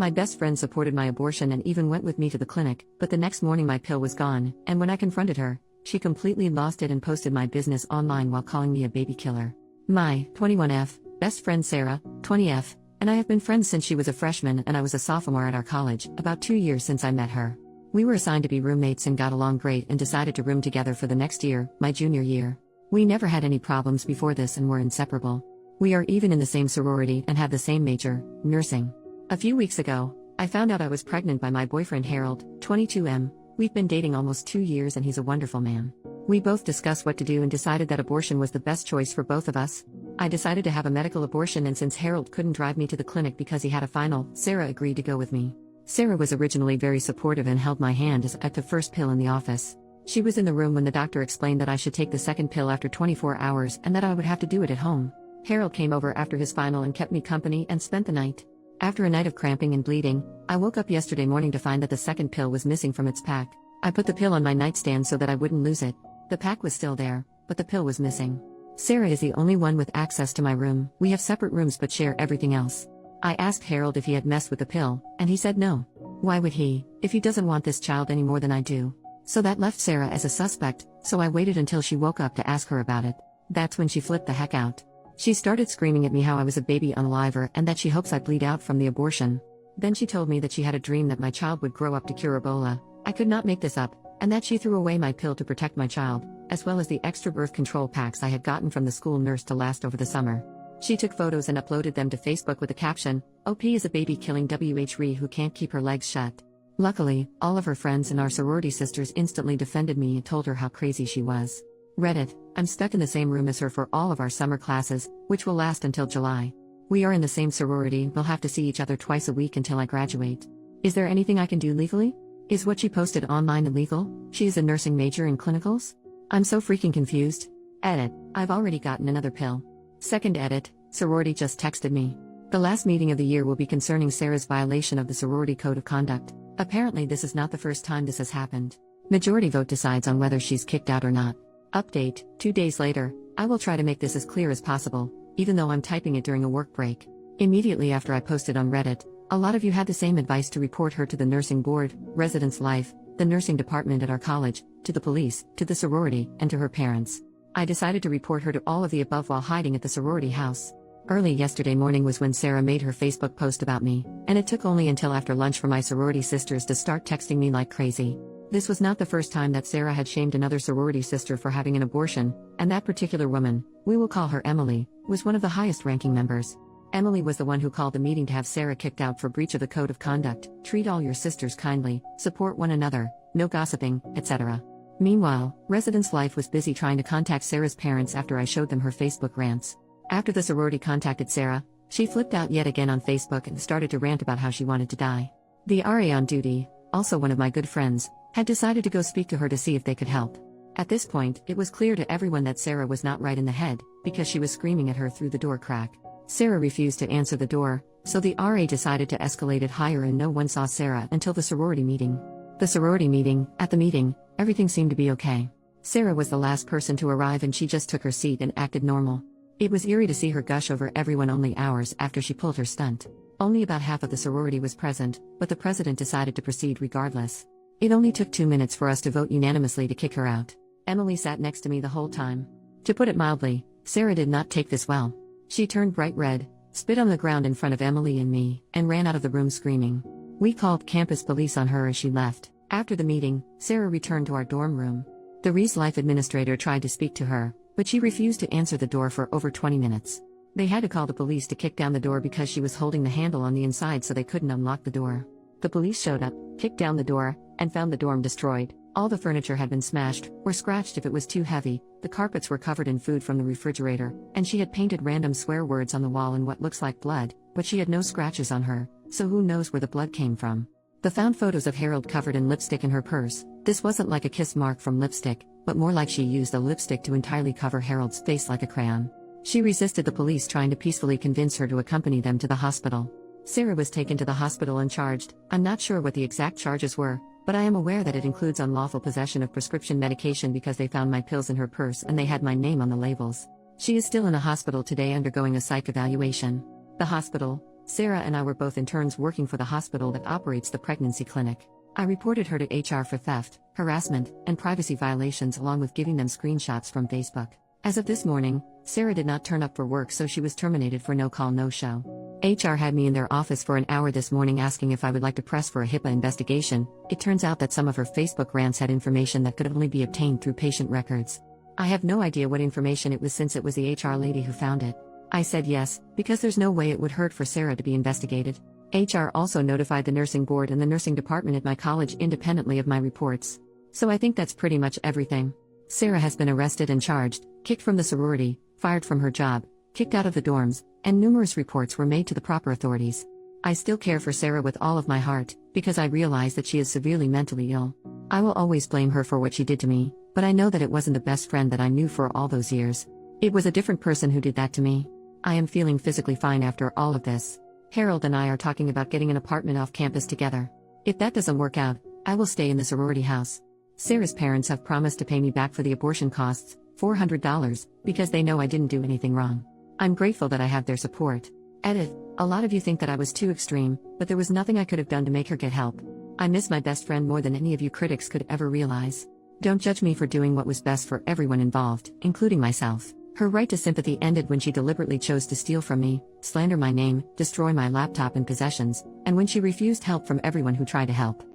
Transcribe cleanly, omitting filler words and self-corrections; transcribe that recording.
My best friend supported my abortion and even went with me to the clinic, but the next morning my pill was gone, and when I confronted her, she completely lost it and posted my business online while calling me a baby killer. My 21F best friend Sarah, 20F, and I have been friends since she was a freshman and I was a sophomore at our college, about 2 years since I met her. We were assigned to be roommates and got along great and decided to room together for the next year, my junior year. We never had any problems before this and were inseparable. We are even in the same sorority and have the same major, nursing. A few weeks ago, I found out I was pregnant by my boyfriend Harold, 22M. We've been dating almost 2 years and he's a wonderful man. We both discussed what to do and decided that abortion was the best choice for both of us. I decided to have a medical abortion, and since Harold couldn't drive me to the clinic because he had a final, Sarah agreed to go with me. Sarah was originally very supportive and held my hand as I took the first pill in the office. She was in the room when the doctor explained that I should take the second pill after 24 hours and that I would have to do it at home. Harold came over after his final and kept me company and spent the night. After a night of cramping and bleeding, I woke up yesterday morning to find that the second pill was missing from its pack. I put the pill on my nightstand so that I wouldn't lose it. The pack was still there, but the pill was missing. Sarah is the only one with access to my room. We have separate rooms but share everything else. I asked Harold if he had messed with the pill, and he said no. Why would he, if he doesn't want this child any more than I do? So that left Sarah as a suspect, so I waited until she woke up to ask her about it. That's when she flipped the heck out. She started screaming at me how I was a baby unaliver and that she hopes I bleed out from the abortion. Then she told me that she had a dream that my child would grow up to cure Ebola. I could not make this up, and that she threw away my pill to protect my child, as well as the extra birth control packs I had gotten from the school nurse to last over the summer. She took photos and uploaded them to Facebook with the caption, "OP is a baby-killing WHRE who can't keep her legs shut." Luckily, all of her friends and our sorority sisters instantly defended me and told her how crazy she was. Reddit, I'm stuck in the same room as her for all of our summer classes, which will last until July. We are in the same sorority, we'll have to see each other twice a week until I graduate. Is there anything I can do legally? Is what she posted online illegal? She is a nursing major in clinicals? I'm so freaking confused. Edit, I've already gotten another pill. Second edit, sorority just texted me. The last meeting of the year will be concerning Sarah's violation of the sorority code of conduct. Apparently this is not the first time this has happened. Majority vote decides on whether she's kicked out or not. Update, 2 days later, I will try to make this as clear as possible, even though I'm typing it during a work break. Immediately after I posted on Reddit, a lot of you had the same advice to report her to the nursing board, residence life, the nursing department at our college, to the police, to the sorority, and to her parents. I decided to report her to all of the above while hiding at the sorority house. Early yesterday morning was when Sarah made her Facebook post about me, and it took only until after lunch for my sorority sisters to start texting me like crazy. This was not the first time that Sarah had shamed another sorority sister for having an abortion, and that particular woman, we will call her Emily, was one of the highest ranking members. Emily was the one who called the meeting to have Sarah kicked out for breach of the code of conduct, treat all your sisters kindly, support one another, no gossiping, etc. Meanwhile, Residence Life was busy trying to contact Sarah's parents after I showed them her Facebook rants. After the sorority contacted Sarah, she flipped out yet again on Facebook and started to rant about how she wanted to die. The RA on duty, also one of my good friends, had decided to go speak to her to see if they could help. At this point, it was clear to everyone that Sarah was not right in the head, because she was screaming at her through the door crack. Sarah refused to answer the door, so the RA decided to escalate it higher and no one saw Sarah until the sorority meeting. At the meeting, everything seemed to be okay. Sarah was the last person to arrive and she just took her seat and acted normal. It was eerie to see her gush over everyone only hours after she pulled her stunt. Only about half of the sorority was present, but the president decided to proceed regardless. It only took 2 minutes for us to vote unanimously to kick her out. Emily sat next to me the whole time. To put it mildly, Sarah did not take this well. She turned bright red, spit on the ground in front of Emily and me, and ran out of the room screaming. We called campus police on her as she left. After the meeting, Sarah returned to our dorm room. The Reese Life administrator tried to speak to her, but she refused to answer the door for over 20 minutes. They had to call the police to kick down the door because she was holding the handle on the inside so they couldn't unlock the door. The police showed up, kicked down the door, and found the dorm destroyed. All the furniture had been smashed, or scratched if it was too heavy, the carpets were covered in food from the refrigerator, and she had painted random swear words on the wall in what looks like blood, but she had no scratches on her, so who knows where the blood came from. They found photos of Harold covered in lipstick in her purse. This wasn't like a kiss mark from lipstick, but more like she used the lipstick to entirely cover Harold's face like a crayon. She resisted the police trying to peacefully convince her to accompany them to the hospital. Sarah was taken to the hospital and charged. I'm not sure what the exact charges were, but I am aware that it includes unlawful possession of prescription medication because they found my pills in her purse and they had my name on the labels. She is still in a hospital today undergoing a psych evaluation. The hospital, Sarah and I were both interns working for the hospital that operates the pregnancy clinic. I reported her to HR for theft, harassment, and privacy violations along with giving them screenshots from Facebook. As of this morning, Sarah did not turn up for work, so she was terminated for no call, no show. HR had me in their office for an hour this morning asking if I would like to press for a HIPAA investigation. It turns out that some of her Facebook rants had information that could only be obtained through patient records. I have no idea what information it was since it was the HR lady who found it. I said yes, because there's no way it would hurt for Sarah to be investigated. HR also notified the nursing board and the nursing department at my college independently of my reports. So I think that's pretty much everything. Sarah has been arrested and charged, kicked from the sorority, fired from her job, kicked out of the dorms, and numerous reports were made to the proper authorities. I still care for Sarah with all of my heart, because I realize that she is severely mentally ill. I will always blame her for what she did to me, but I know that it wasn't the best friend that I knew for all those years. It was a different person who did that to me. I am feeling physically fine after all of this. Harold and I are talking about getting an apartment off campus together. If that doesn't work out, I will stay in the sorority house. Sarah's parents have promised to pay me back for the abortion costs, $400, because they know I didn't do anything wrong. I'm grateful that I have their support. Edit. A lot of you think that I was too extreme, but there was nothing I could have done to make her get help. I miss my best friend more than any of you critics could ever realize. Don't judge me for doing what was best for everyone involved, including myself. Her right to sympathy ended when she deliberately chose to steal from me, slander my name, destroy my laptop and possessions, and when she refused help from everyone who tried to help.